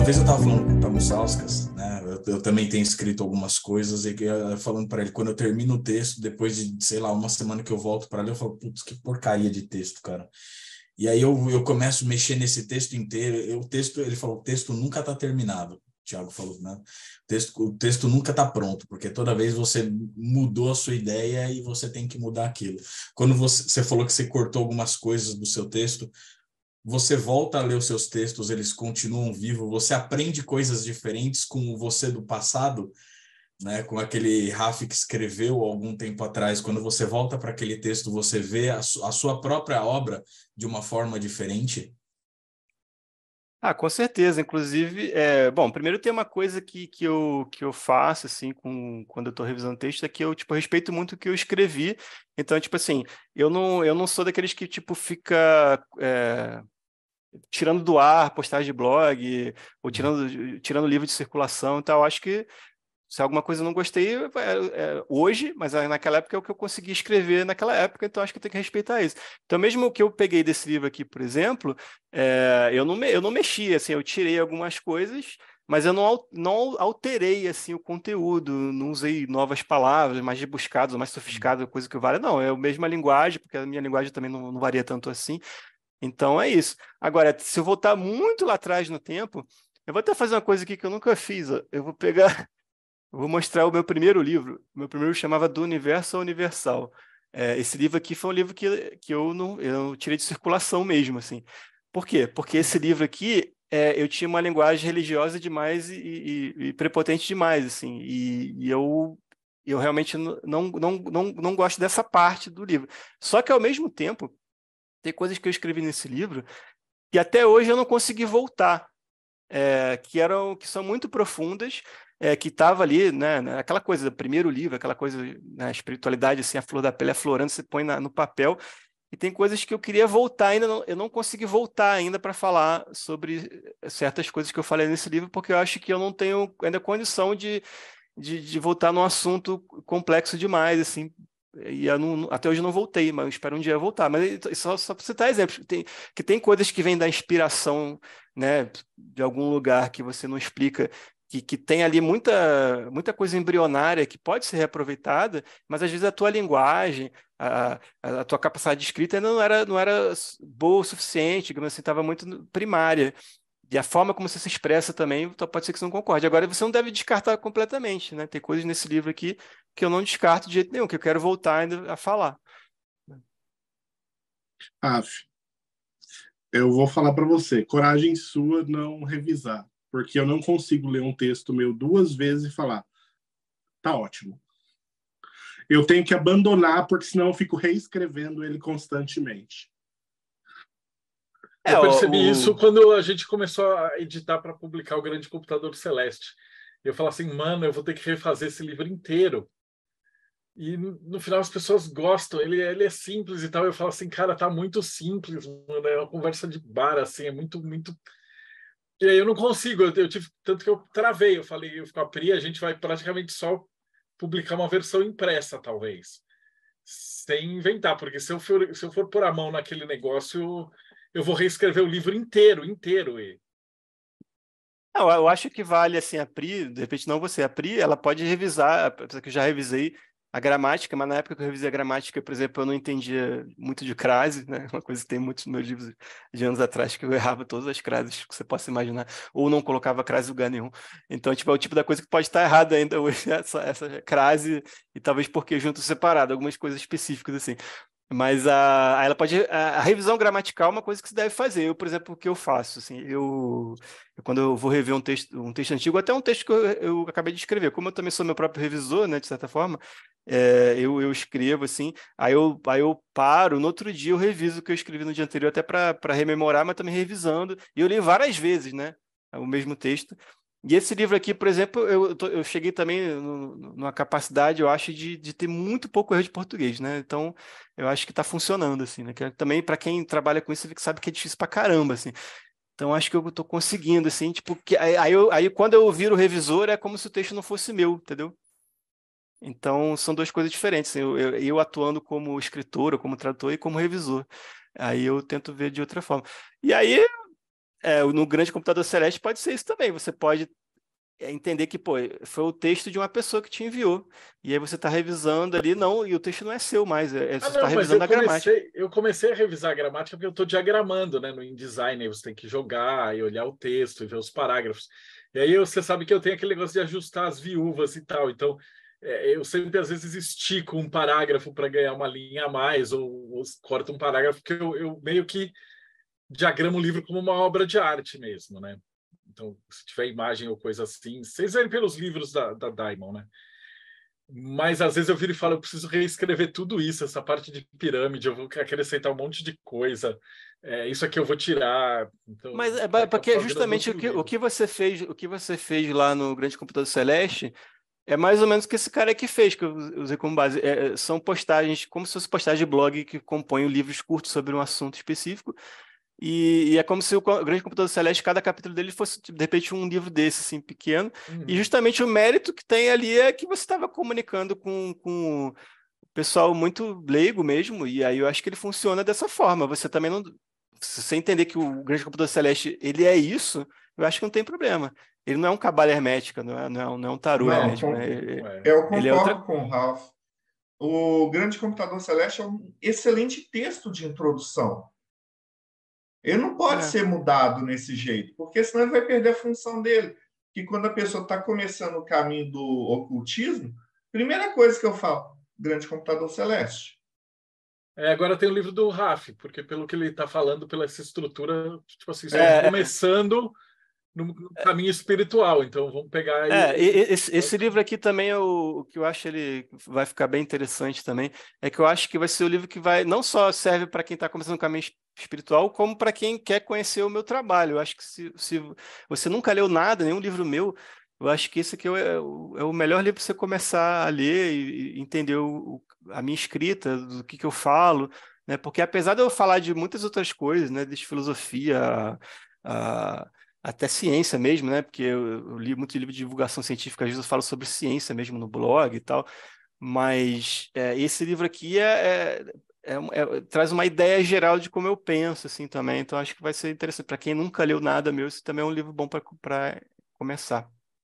vez eu estava falando com o Tamu Sauskas, né? Eu também tenho escrito algumas coisas e falando para ele, quando eu termino o texto, depois de, sei lá, uma semana que eu volto para ler, eu falo, putz, que porcaria de texto, cara. E aí eu começo a mexer nesse texto inteiro. Ele falou, o texto nunca está terminado. O Thiago falou, né? O texto nunca está pronto, porque toda vez você mudou a sua ideia e você tem que mudar aquilo. Quando você falou que você cortou algumas coisas do seu texto, você volta a ler os seus textos, eles continuam vivos, você aprende coisas diferentes com você do passado, né? Com aquele Raf que escreveu algum tempo atrás. Quando você volta para aquele texto, você vê a sua própria obra de uma forma diferente. Ah, com certeza. Inclusive, bom, primeiro tem uma coisa que eu faço, assim, quando eu estou revisando texto, é que eu, tipo, respeito muito o que eu escrevi. Então, tipo assim, eu não sou daqueles que, tipo, fica tirando do ar postagem de blog, ou tirando livro de circulação e tal. Eu acho que se alguma coisa eu não gostei hoje, mas naquela época é o que eu consegui escrever naquela época, então acho que eu tenho que respeitar isso. Então, mesmo o que eu peguei desse livro aqui, por exemplo, eu não mexi, assim, eu tirei algumas coisas, mas eu não alterei assim, o conteúdo, não usei novas palavras, mais rebuscadas, mais sofisticadas, coisa que vale. Não, é a mesma linguagem, porque a minha linguagem também não varia tanto assim. Então é isso. Agora, se eu voltar muito lá atrás no tempo, eu vou até fazer uma coisa aqui que eu nunca fiz. Ó. Eu vou pegar. Eu vou mostrar o meu primeiro livro. O meu primeiro chamava Do Universo ao Universal. Esse livro aqui foi um livro que eu tirei de circulação mesmo, assim. Por quê? Porque esse livro aqui, eu tinha uma linguagem religiosa demais e prepotente demais, assim. E eu realmente não gosto dessa parte do livro. Só que, ao mesmo tempo, tem coisas que eu escrevi nesse livro que até hoje eu não consegui voltar que são muito profundas, que estava ali, né, aquela coisa do primeiro livro, aquela coisa, né, a espiritualidade, assim, a flor da pele aflorando, você põe no papel, e tem coisas que eu queria voltar ainda, eu não consegui voltar ainda para falar sobre certas coisas que eu falei nesse livro, porque eu acho que eu não tenho ainda condição de voltar num assunto complexo demais, assim, e até hoje eu não voltei, mas eu espero um dia voltar. Mas só para citar exemplos, tem coisas que vêm da inspiração, né, de algum lugar que você não explica, que tem ali muita coisa embrionária que pode ser reaproveitada, mas às vezes a tua linguagem, a tua capacidade de escrita ainda não era boa o suficiente, digamos assim, estava muito primária. E a forma como você se expressa também, então pode ser que você não concorde. Agora, você não deve descartar completamente, né? Tem coisas nesse livro aqui que eu não descarto de jeito nenhum, que eu quero voltar ainda a falar. Aff, eu vou falar para você, coragem sua não revisar, porque eu não consigo ler um texto meu duas vezes e falar, tá ótimo. Eu tenho que abandonar, porque senão eu fico reescrevendo ele constantemente. Eu percebi isso quando a gente começou a editar para publicar o Grande Computador Celeste. Eu falava assim, mano, eu vou ter que refazer esse livro inteiro. E no final as pessoas gostam, ele é simples e tal. Eu falo assim, cara, tá muito simples, mano, é uma conversa de bar, assim, é muito, muito. E aí eu não consigo, eu tive tanto que eu travei. Eu falei, eu abri, a gente vai praticamente só publicar uma versão impressa, talvez, sem inventar, porque se eu for pôr a mão naquele negócio, eu vou reescrever o livro inteiro. Não, eu acho que vale, assim, a Pri, de repente não você, a Pri, ela pode revisar, apesar que eu já revisei a gramática, mas na época que eu revisei a gramática, por exemplo, eu não entendia muito de crase, né? Uma coisa que tem muitos meus livros de anos atrás, que eu errava todas as crases que você possa imaginar, ou não colocava crase em lugar nenhum. Então, tipo, é o tipo da coisa que pode estar errada ainda hoje, essa crase, e talvez porque junto separado, algumas coisas específicas, assim. Mas ela pode. A revisão gramatical é uma coisa que se deve fazer. Eu, por exemplo, o que eu faço, assim, quando eu vou rever um texto antigo, até um texto que eu acabei de escrever, como eu também sou meu próprio revisor, né, de certa forma, eu escrevo assim, aí eu paro, no outro dia eu reviso o que eu escrevi no dia anterior, até para rememorar, mas também revisando. E eu li várias vezes, né, o mesmo texto. E esse livro aqui, por exemplo, eu cheguei também numa capacidade, eu acho, de ter muito pouco erro de português, né? Então, eu acho que está funcionando, assim, né? Que também, para quem trabalha com isso, sabe que é difícil pra caramba, assim. Então, acho que eu estou conseguindo, assim, tipo, aí quando eu viro o revisor, é como se o texto não fosse meu, entendeu? Então, são duas coisas diferentes, assim, eu atuando como escritor, ou como tradutor, e como revisor. Aí eu tento ver de outra forma. E aí, no grande computador celeste pode ser isso também. Você pode entender que, pô, foi o texto de uma pessoa que te enviou. E aí você está revisando ali, não, e o texto não é seu mais, você está Não, mas revisando a gramática. eu comecei a revisar a gramática porque eu estou diagramando, né? No InDesign, aí você tem que jogar e olhar o texto e ver os parágrafos. E aí você sabe que eu tenho aquele negócio de ajustar as viúvas e tal. Então, eu sempre, às vezes, estico um parágrafo para ganhar uma linha a mais, ou corto um parágrafo, porque eu meio que diagramo o livro como uma obra de arte mesmo, né? Então, se tiver imagem ou coisa assim, vocês verem pelos livros da Diamond, né? Mas às vezes eu viro e falo, eu preciso reescrever tudo isso, essa parte de pirâmide, eu vou acrescentar um monte de coisa, isso aqui eu vou tirar. Então, Mas acaba porque virando justamente outro livro. o que você fez lá no Grande Computador Celeste é mais ou menos o que esse cara aqui fez, que eu usei como base. São postagens, como se fosse postagem de blog que compõem livros curtos sobre um assunto específico. E é como se o Grande Computador Celeste, cada capítulo dele fosse, de repente, um livro desse, assim, pequeno. E justamente o mérito que tem ali é que você estava comunicando com o pessoal muito leigo mesmo, e aí eu acho que ele funciona dessa forma. Você também não... Se você entender que o Grande Computador Celeste, ele é isso, eu acho que não tem problema. Ele não é um cabala hermética, não é um tarô Não, hermético, né? eu Ele é outra... concordo com o Ralph. O Grande Computador Celeste é um excelente texto de introdução. Ele não pode ser mudado nesse jeito, porque senão ele vai perder a função dele. Que quando a pessoa está começando o caminho do ocultismo, primeira coisa que eu falo, Grande Computador Celeste. Agora tem o livro do Raf, porque pelo que ele está falando, pela essa estrutura, tipo assim, estamos começando no caminho espiritual, então vamos pegar aí. Esse livro aqui também, o que eu acho ele vai ficar bem interessante também, é que eu acho que vai ser o livro que vai, não só serve para quem está começando o caminho espiritual, como para quem quer conhecer o meu trabalho. Eu acho que se você nunca leu nada, nenhum livro meu, eu acho que esse aqui é o melhor livro para você começar a ler e entender a minha escrita, do que eu falo, né? Porque apesar de eu falar de muitas outras coisas, né, desde filosofia até ciência mesmo, né? Porque eu li muito livro de divulgação científica, às vezes eu falo sobre ciência mesmo no blog e tal, mas esse livro aqui traz uma ideia geral de como eu penso, assim, também, então acho que vai ser interessante. Para quem nunca leu nada meu, esse também é um livro bom para começar.